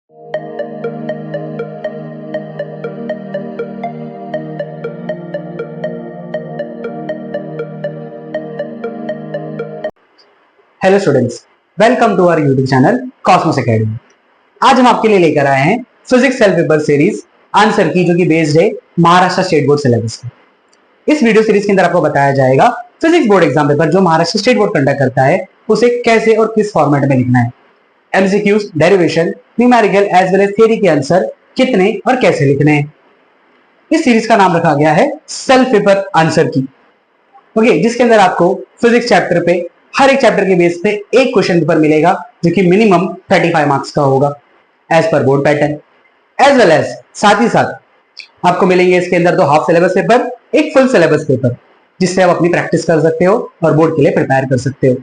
Hello students, welcome to our YouTube channel Cosmos Academy. आज हम आपके लिए लेकर आए हैं physics self paper series answer key, जो कि बेस्ड है महाराष्ट्र स्टेट बोर्ड सिलेबस पे। इस वीडियो सीरीज के अंदर आपको बताया जाएगा फिजिक्स बोर्ड एग्जाम पेपर जो महाराष्ट्र स्टेट बोर्ड कंडक्ट करता है उसे कैसे और किस फॉर्मेट में लिखना है। MCQs, derivation, numerical as well as theory के आंसर कितने और कैसे लिखने हैं। इस सीरीज का नाम रखा गया है सेल्फ पेपर आंसर की। ओके, जिसके अंदर आपको फिजिक्स चैप्टर पे हर एक चैप्टर के बेस पे एक क्वेश्चन पेपर मिलेगा जो कि मिनिमम 35 मार्क्स का होगा as per board pattern. As well as साथ ही साथ आपको मिलेंगे इसके अंदर 2 हाफ सिलेबस पेपर, एक फुल सिलेबस पेपर, जिससे आप अपनी प्रैक्टिस कर सकते हो और बोर्ड के लिए प्रिपेयर कर सकते हो।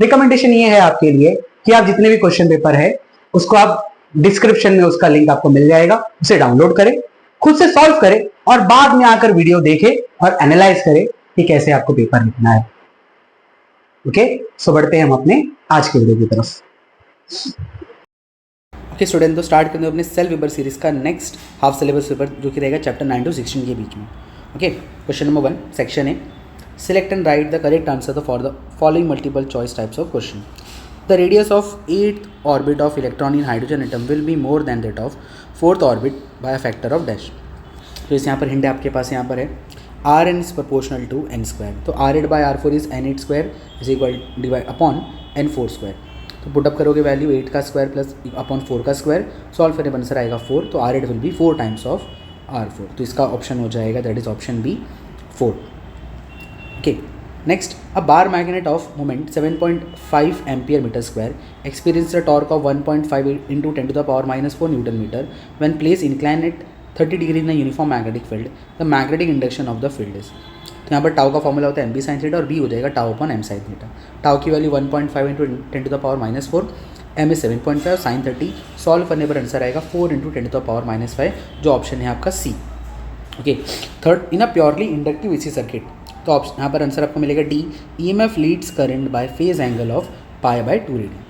रिकमेंडेशन ये है आपके लिए कि आप जितने भी क्वेश्चन पेपर है उसको आप डिस्क्रिप्शन में उसका लिंक आपको मिल जाएगा, उसे डाउनलोड करें, खुद से सॉल्व करें और बाद में आकर वीडियो देखें और एनालाइज करें कि कैसे आपको पेपर लिखना है। ओके, सो बढ़ते हैं हम अपने आज के वीडियो की तरफ। ओके स्टूडेंट, तो स्टार्ट करेंगे अपने सेल्फ पेपर सीरीज का नेक्स्ट हाफ सिलेबस पेपर जो कि रहेगा चैप्टर 9 to 16 के बीच में। ओके, क्वेश्चन नंबर 1 सेक्शन है, select and write the correct answer for the following multiple choice types of question. The radius of 8th orbit of electron in hydrogen atom will be more than that of 4th orbit by a factor of dash. तो इस यहाँ पर hint आपके पास यहाँ पर है R N is proportional to N square, तो R eight by R four is N eight square is equal divide upon N four square. तो पुटअप करोगे वैल्यू 8 का स्क्वायर प्लस अपॉन 4 का स्क्वायर, सॉल्व करने पर आंसर आएगा 4, तो R eight will be 4 times of R four, तो इसका ऑप्शन हो जाएगा that is option B 4। Okay, next, a bar magnet of moment 7.5 ampere metre square experience the torque of 1.5 into 10 to the power minus 4 Newton meter when placed inclined at 30 degree in uniform magnetic field, the magnetic induction of the field is. तो यहाँ पर tau का formula होता है M B sine theta और B हो जाएगा tau upon M sine theta. Tau की value 1.5 into 10 to the power minus 4, M is 7.5, sine 30, solve करने पर आंसर आएगा 4 into 10 to the power minus 5, जो ऑप्शन है आपका C. Okay, third, in a purely inductive AC circuit, तो यहाँ पर आंसर आपको मिलेगा D, E M F leads current by phase angle of pi by 2 radian.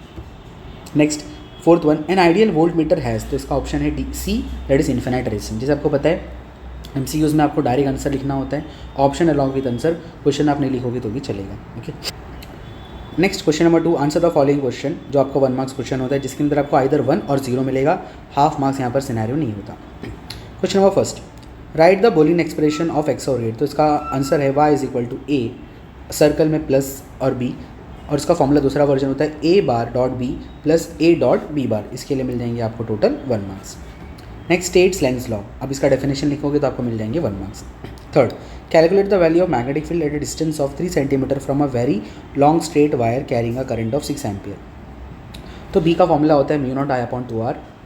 Next, fourth one, an ideal voltmeter has, तो इसका option है D C that is infinite resistance. जैसे आपको पता है एमसीक्यूज में आपको डायरेक्ट आंसर लिखना होता है, option along with answer, question आप नहीं लिखोगे तो भी चलेगा। Okay, next question number 2, answer the following question, जो आपका 1 मार्क्स क्वेश्चन होता है जिसके अंदर आपको आइदर 1 और 0 मिलेगा, हाफ मार्क्स यहाँ पर सिनेरियो नहीं होता। Question number first, write the Boolean expression of X और एट, तो इसका आंसर है y is equal to A, circle में प्लस और बी, और इसका फॉर्मूला दूसरा वर्जन होता है A bar dot B plus A dot B bar, इसके लिए मिल जाएंगे आपको total 1 marks. Next, states Lenz law, अब इसका डेफिनेशन लिखोगे तो आपको मिल जाएंगे 1 मार्क्स। Third, calculate the value of magnetic field at a distance of 3 centimetre from a very long straight wire carrying a current of 6 ampere. तो बी का फॉर्मूला होता है mu not I upon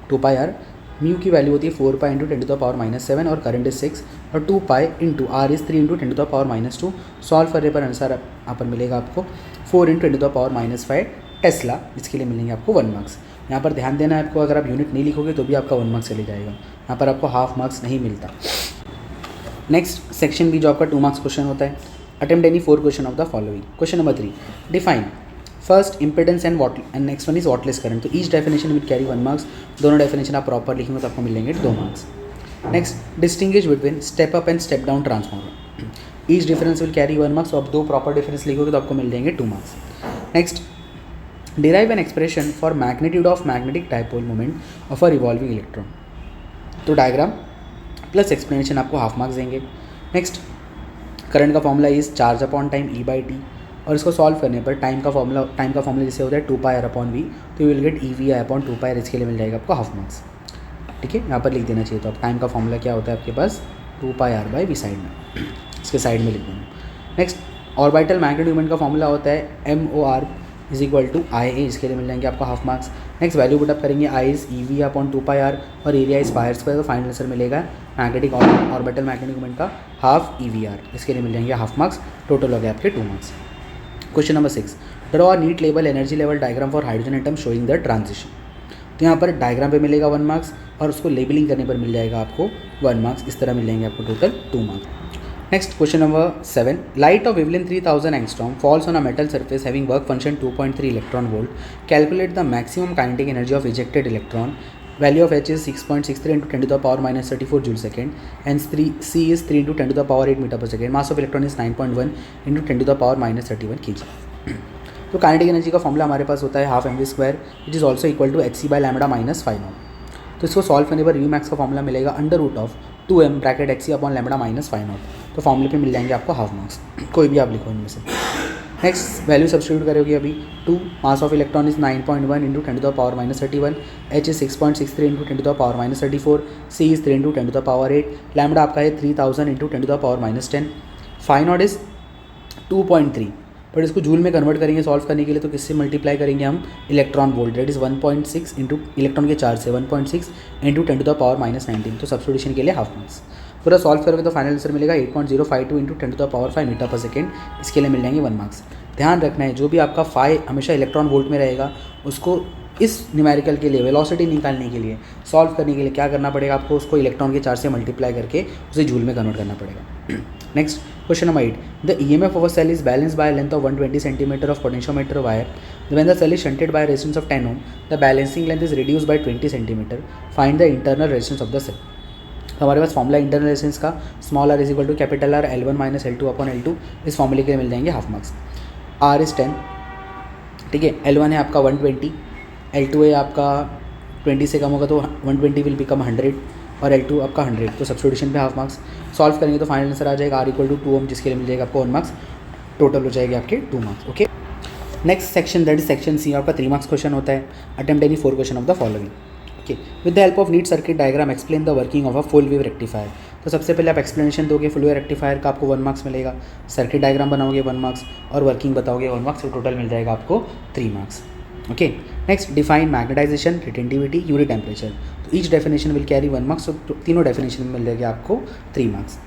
2 pi R, mu की value होती है 4 pi into 10 to the power minus 7 और current is 6 और 2 pi into R is 3 into 10 to the power minus 2, solve करने पर आंसर यहाँ पर मिलेगा आपको 4 into 10 to the power minus 5 tesla, इसके लिए मिलेंगे आपको 1 मार्क्स। यहाँ पर ध्यान देना है आपको, अगर आप यूनिट नहीं लिखोगे तो भी आपका 1 मार्क्स चले जाएगा, यहाँ पर आपको हाफ मार्क्स नहीं मिलता। नेक्स्ट सेक्शन बी जो आपका 2 मार्क्स क्वेश्चन होता है, attempt any 4 question of the following. Question number 3, define first impedance and next one is wattless current, तो each definition will carry 1 marks, दोनों डेफिनेशन आप प्रॉपर लिखेंगे तो आपको मिलेंगे 2 marks. Next, distinguish between step up and step down transformer, each difference will carry 1 marks, तो आप 2 proper difference लिखोगे तो आपको मिल जाएंगे 2 marks. Next, derive an expression for magnitude of magnetic dipole moment of a revolving electron, तो diagram plus explanation आपको half marks देंगे। नेक्स्ट, करंट का formula is charge upon time E by T, और इसको सॉल्व करने पर time का formula जैसे होता है 2 पाई आर अपॉन वी, तो you will get E V I upon 2 pi R, इसके लिए मिल जाएगा आपको हाफ मार्क्स। ठीक है, यहाँ पर लिख देना चाहिए, तो अब टाइम का फॉर्मूला क्या होता है आपके पास 2 pi R by V side में, इसके साइड में लिख देना। नेक्स्ट, ऑर्बिटल मैग्नेटिक मोमेंट का फॉर्मूला होता है M O R is equal to I A, इसके लिए मिल जाएंगे आपको half marks. Next, value put up करेंगे, I is E V upon 2 pi R और area is pi R square, तो फाइनल आंसर मिलेगा मैग्नेटिक ऑर्बिटल मैग्नेटिक मोमेंट का हाफ ई वी आर, इसके लिए मिल जाएंगे हाफ मार्क्स, टोटल हो गए आपके 2 marks. Question number 6, draw a neat level energy level diagram for hydrogen atom showing the transition, तो यहाँ पर डायग्राम पे मिलेगा 1 मार्क्स और उसको लेबलिंग करने पर मिल जाएगा आपको 1 मार्क्स, इस तरह मिल जाएंगे आपको total 2 marks. Next, question number 7, light of wavelength 3000 angstrom falls on a metal surface having work function 2.3 electron volt, calculate the maximum kinetic energy of ejected electron value of H is 6.63 into 10 to the power minus 34 joule second, and C is 3 into 10 to the power 8 meter per second. Mass of electron is 9.1 into 10 to the power minus 31 kg. तो kinetic energy का formula हमारे पास होता है half M V square, which is also equal to H C by lambda minus 5 nought. तो इसको solve करने पर वी मैक्स का फॉर्मूला मिलेगा under root of 2m bracket H C upon lambda minus 5 nought. तो फॉर्मूले पे मिल जाएंगे आपको हाफ मार्क्स, कोई भी आप लिखो इनमें से. नेक्स्ट वैल्यू सब्स्टिट्यूट करोगे अभी. 2 mass of electron is 9.1 into 10 to the power minus 31, H is 6.63 into 10 to the power minus 34, C is 3 into 10 to the power 8, lambda आपका है 3000 into 10 to the power minus 10, five nought is 2.3. But इसको joule में convert करेंगे solve करने के लिए, तो किससे मल्टीप्लाई करेंगे हम, electron volt, that is 1.6 into electron के चार्ज से 1.6 into 10 to the power minus 19. तो सब्स्टिट्यूशन के लिए हाफ मार्क्स. पूरा सॉल्व करोगे तो फाइनल आंसर मिलेगा 8.052 into 10 to the power 5 metre पर सेकेंड. इसके लिए मिल जाएंगे 1 मार्क्स. ध्यान रखना है जो भी आपका फाई हमेशा इलेक्ट्रॉन वोल्ट में रहेगा, उसको इस न्यूमेरिकल के लिए वेलोसिटी निकालने के लिए सॉल्व करने के लिए क्या करना पड़ेगा आपको, उसको इलेक्ट्रॉन के चार्ज से मल्टीप्लाई करके उसे जूल में कन्वर्ट करना पड़ेगा. Next question number 8. The EMF of a cell is balanced by a length of 120 cm of potentiometer wire. When the cell is shunted by a resistance of 10 ohm, the balancing length is reduced by 20 cm. Find the internal resistance of the cell. तो हमारे पास formula internal resistance का small r is equal to capital R L1 minus L2 upon L2. इस फॉर्मूले के लिए मिल जाएंगे हाफ मार्क्स. R इज 10, ठीक है. L1 है आपका 120, L2 है आपका 20 से कम होगा तो 120 विल बिकम 100 और L2 आपका 100. तो सब्स्टिट्यूशन पे हाफ मार्क्स. सॉल्व करेंगे तो फाइनल आंसर आ जाएगा R इक्वल टू 2 ओम, जिसके लिए मिल जाएगा आपको 1 मार्क्स. टोटल हो जाएगी आपके 2 marks. Okay. Next section that is section C. आपका 3 मार्क्स क्वेश्चन होता है. Attempt any 4 question of the following. Okay. With the help of neat circuit diagram explain the working of a full wave rectifier. तो सबसे पहले आप explanation दोगे full wave rectifier का, आपको 1 मार्क्स मिलेगा. सर्किट डायग्राम बनाओगे 1 मार्क्स, और वर्किंग बताओगे 1 मार्क्स. तो टोटल मिल जाएगा आपको 3 marks. Okay. Next define magnetization, retentivity, unit temperature. तो each definition will carry 1 marks. तो तीनों डेफिनेशन में मिल जाएगी आपको 3 marks.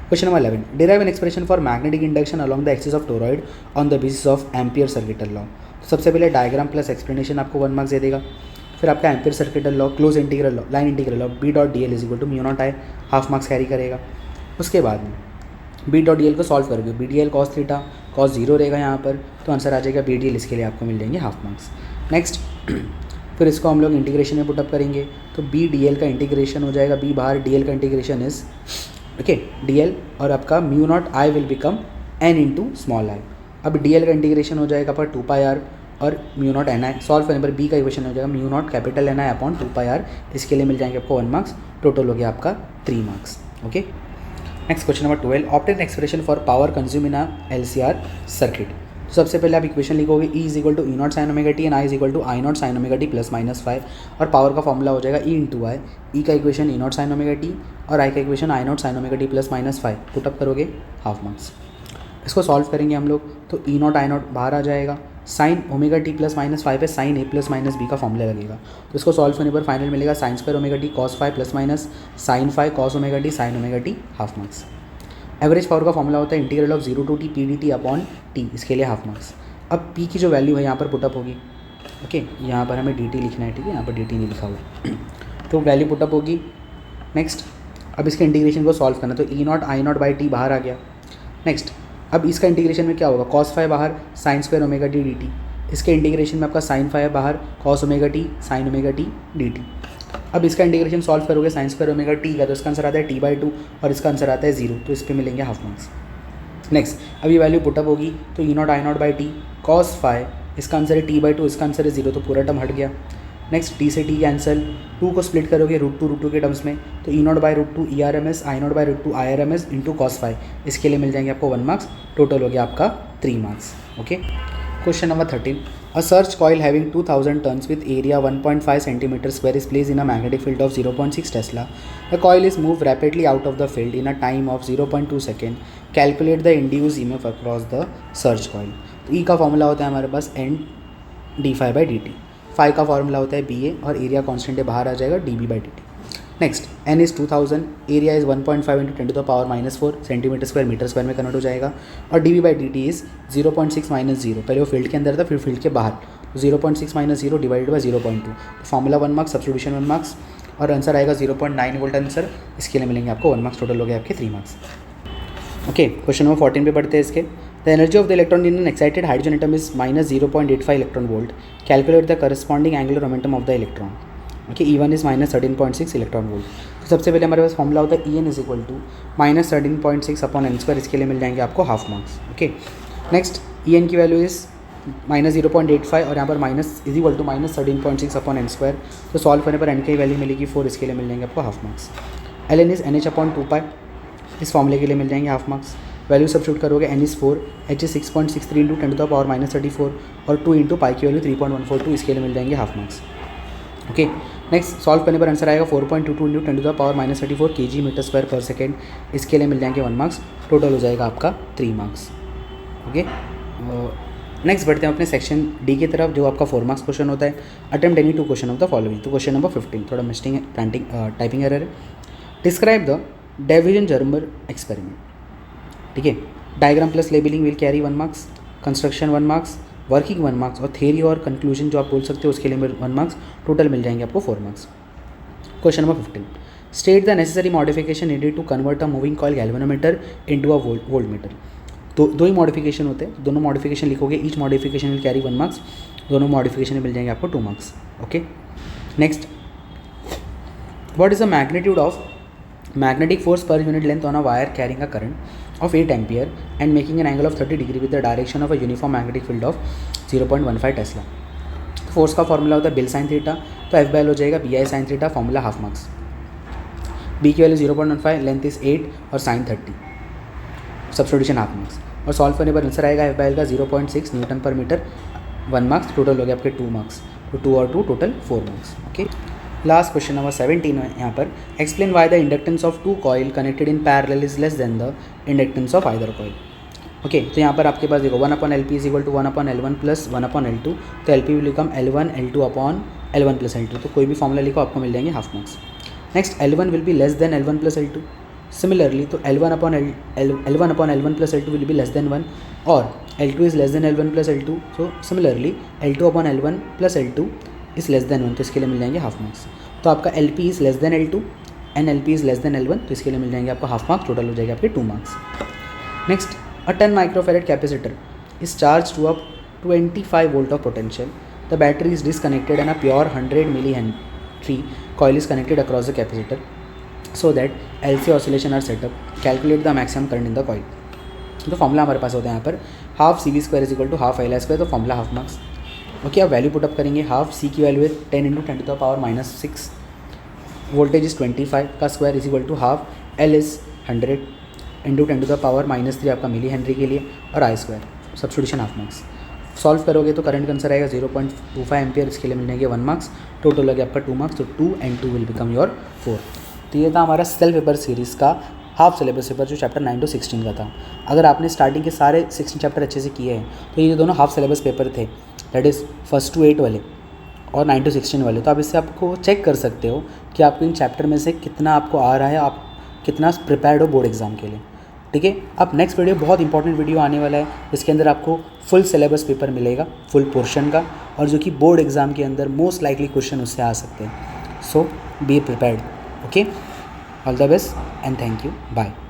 Question number 11. Derive an expression for magnetic induction along the axis of toroid on the basis of Ampere circuital law. तो सबसे पहले डायग्राम प्लस एक्सप्लेनेशन आपको 1 मार्क्स दे देगा. फिर आपका ampere circuital law, close integral law, line integral law, B dot D L is equal to mu not I, half marks carry करेगा. उसके बाद में बी डॉट डी एल को सॉल्व करोगे. B D L cos theta, cos 0 रहेगा यहाँ पर, तो आंसर आ जाएगा बी डी एल. इसके लिए आपको मिल जाएंगे हाफ मार्क्स. नेक्स्ट फिर इसको हम लोग इंटीग्रेशन में पुटअप करेंगे. तो बी डी एल का इंटीग्रेशन हो जाएगा, बी बाहर, डी एल का integration is okay D L, और आपका mu not I will become N into small I. अब डी एल का इंटीग्रेशन हो जाएगा पर 2 पाई आर और mu nought N I. Solve करने पर बी का इक्वेशन हो जाएगा mu nought capital N I upon 2 pi R. इसके लिए मिल जाएंगे आपको 1 मार्क्स. टोटल हो गया आपका 3 marks. Okay. Next question number 12. Obtain expression for power consume in a LCR circuit. तो सबसे पहले आप इक्वेशन लिखोगे E is equal to E nought sine omega T and I is equal to I nought sine omega T plus minus 5. और power का formula हो जाएगा E into आई. ई का equation E nought sine omega T और आई का equation आई nought sine omega T plus minus 5. Put up करोगे half marks. इसको solve करेंगे हम लोग. तो ई नॉट आई नॉट बाहर आ जाएगा. Sine omega T plus minus 5 पे sine A plus minus B का फॉर्मूला लगेगा. तो इसको सॉल्व करने पर फाइनल मिलेगा sine square omega T cos 5 plus minus sine 5 cos omega T sine omega T, half marks. Average power का formula होता है integral of 0 to T P D T upon T. इसके लिए हाफ मार्क्स. अब P की जो value है यहाँ पर पुटअप होगी. ओके. यहाँ पर हमें डी टी लिखना है, ठीक है. यहाँ पर डी टी नहीं लिखा हुआ. तो वैल्यू पुटअप होगी. नेक्स्ट अब इसके इंटीग्रेशन को सॉल्व करना. तो E naught I naught by T बाहर आ गया. नेक्स्ट अब इसका इंटीग्रेशन में क्या होगा, कॉस 5 बाहर, sign square omega T D T. इसके इंटीग्रेशन में आपका साइन 5 बाहर, cos omega T sine omega T D T. अब इसका इंटीग्रेशन सॉल्व करोगे साइन स्क्वायर ओमेगा टी का, तो इसका आंसर आता है t/2 और इसका आंसर आता है 0. तो इस पर मिलेंगे हाफ मार्क्स. नेक्स्ट अब ये वैल्यू पुटअप होगी. तो E naught I naught by T cos 5, इसका आंसर है t/2, इसका आंसर है 0. तो पूरा टर्म हट गया. नेक्स्ट टी से टी कैंसल, 2 को स्प्लिट करोगे √2 के टर्म्स में. तो E naught by √2 ERMS, I naught by √2 IRMS into cos 5. इसके लिए मिल जाएंगे आपको 1 मार्क्स. टोटल हो गया आपका 3 marks. Okay. Question number 13. A search coil having 2000 turns with area 1.5 cm square is placed in a magnetic field of 0.6 Tesla. The coil is moved rapidly out of the field in a time of 0.2 second. Calculate the induced EMF across the search coil. तो E का formula होता है हमारे पास N d∅dt. Phi का formula होता है BA और area constant है बाहर आ जाएगा dB/dt. Next N is 2000, area is 1.5 into 10 to the power -4 centimetre square metre square में कन्वर्ट हो जाएगा. और dB/dt इज़ 0.6 माइनस 0. पहले वो फील्ड के अंदर था फिर फील्ड के बाहर. तो 0.6 minus 0 divided by 0.2. Formula 1 marks, substitution 1 marks और आंसर आएगा 0.9 वोल्ट आंसर. इसके लिए मिलेंगे आपको 1 मार्क्स. टोटल हो गए आपके 3 मार्क्स. ओके. क्वेश्चन नंबर 14 पे पढ़ते हैं इसके. The energy of the electron in an excited hydrogen atom is -0.85 electron volt. Calculate the corresponding angular momentum of the electron. Okay, E1 is -13.6 electron volt. तो सबसे पहले हमारे पास फॉर्मूला होता है En is equal to -13.6 upon n², इसके लिए मिल जाएंगे आपको half marks. Okay, next En की वैल्यू इज़ -0.85 और यहाँ पर minus is equal to -13.6 upon n², तो सॉल्व करने पर n की वैल्यू मिलेगी 4, इसके लिए मिल जाएंगे आपको half marks. Ln is NH/2π, इस फॉर्मूले के लिए मिल जाएंगे हाफ मार्क्स। वैल्यू सब्स्टिट्यूट करोगे, n इज़ 4, h इज़ 6.63 × 10⁻−34 और 2 × पाई की वैल्यू 3.142, इसके लिए मिल जाएंगे half marks. Okay, next solve करने पर आंसर आएगा 4.22 × 10⁻−34 kg/m², इसके लिए मिल जाएंगे 1 मार्क्स। टोटल हो जाएगा आपका 3 मार्क्स। ओके, नेक्स्ट बढ़ते हैं अपने सेक्शन डी की तरफ, जो आपका 4 मार्क्स क्वेश्चन होता है। Attempt any 2 question of the following. तो क्वेश्चन नंबर 15 थोड़ा मिस्टेक है, टाइपिंग एरर है। Describe the Davisson Germer experiment. ठीक है, diagram plus labeling will carry 1 marks, construction 1 marks, working 1 marks और थ्योरी और कंक्लूजन जो आप बोल सकते हो उसके लिए 1 मार्क्स। टोटल मिल जाएंगे आपको 4 marks. Question number 15, state the necessary modification needed to convert a moving coil galvanometer into a voltmeter. दो ही मॉडिफिकेशन होते हैं, दोनों मॉडिफिकेशन लिखोगे, each modification will carry 1 marks, दोनों मॉडिफिकेशन मिल जाएंगे आपको 2 marks. Okay, next, what is the magnitude of magnetic force per unit length on a wire carrying a current of 8 ampere and making an angle of 30 degree with the direction of a uniform magnetic field of 0.15 tesla. Force का formula होता है बिल sine theta, तो F by L हो जाएगा BI sine theta, formula half marks. B की value 0.15, length is 8 और sine 30, substitution half marks. और सॉल्व करने पर आंसर आएगा एफ बाय एल का 0.6 न्यूटन पर मीटर, 1 मार्क्स। टोटल हो गया आपके 2 मार्क्स, तो 2 और 2 total 4 marks. Okay, last question number 17 है यहाँ पर। Explain why the inductance of 2 coil connected in parallel is less than the inductance of either coil. Okay, तो यहाँ पर आपके पास देखो 1/LP is equal to 1/L1 plus 1/L2, तो LP will become L1 L2 upon L1 plus L2, तो कोई भी formula लिखो आपको मिल जाएंगे half marks. Next, L1 will be less than L1 plus L2, similarly तो L1/L1 plus L2 will be less than 1 और L2 is less than L1 plus L2, so similarly L2/L1 plus L2 is less than 1, तो इसके लिए मिल जाएंगे half marks. तो आपका LP is less than L2 and LP is less than L1, तो इसके लिए मिल जाएंगे आपको हाफ मार्क्स। टोटल हो जाएगा आपके 2 marks. Next, a 10 microfarad capacitor is charge to up 25 volt of potential, the battery is disconnected and a pure 100 milli henry coil is connected across the capacitor so that LC oscillation are set up, calculate the maximum current in the coil. तो formula हमारे पास होता है यहाँ पर half CV² is equal to half LI², तो formula half marks. Okay, अब value put up करेंगे, हाफ C की वैल्यू है 10 × 10⁻⁻6, वोल्टेज इज 25 का square is equal to half, L is 100 × 10⁻³ आपका मिली हेनरी के लिए और I², substitution half marks. Solve करोगे तो करंट का आंसर आएगा 0.25 एम्पियर, इसके लिए मिल जाएंगे 1 मार्क्स। टोटल हो गया आपका 2 मार्क्स, तो 2 and 2 विल बिकम योर 4। तो ये था हमारा सेल्फ पेपर सीरीज़ का हाफ सिलेबस पेपर, जो चैप्टर 9 to 16 का था। अगर आपने स्टार्टिंग के सारे 16 चैप्टर अच्छे से किए हैं तो ये दोनों हाफ सिलेबस पेपर थे, दैट इज़ 1 to 8 वाले और 9 to 16 वाले। तो आप इससे आपको चेक कर सकते हो कि आपको इन चैप्टर में से कितना आपको आ रहा है, आप कितना प्रिपेयर्ड हो बोर्ड एग्जाम के लिए। ठीक है, अब नेक्स्ट वीडियो बहुत इंपॉर्टेंट वीडियो आने वाला है, इसके अंदर आपको फुल सिलेबस पेपर मिलेगा, फुल पोर्शन का, और जो कि बोर्ड एग्जाम के अंदर मोस्ट लाइकली क्वेश्चन उससे आ सकते हैं। So be prepared. Okay, all the best and thank you, bye.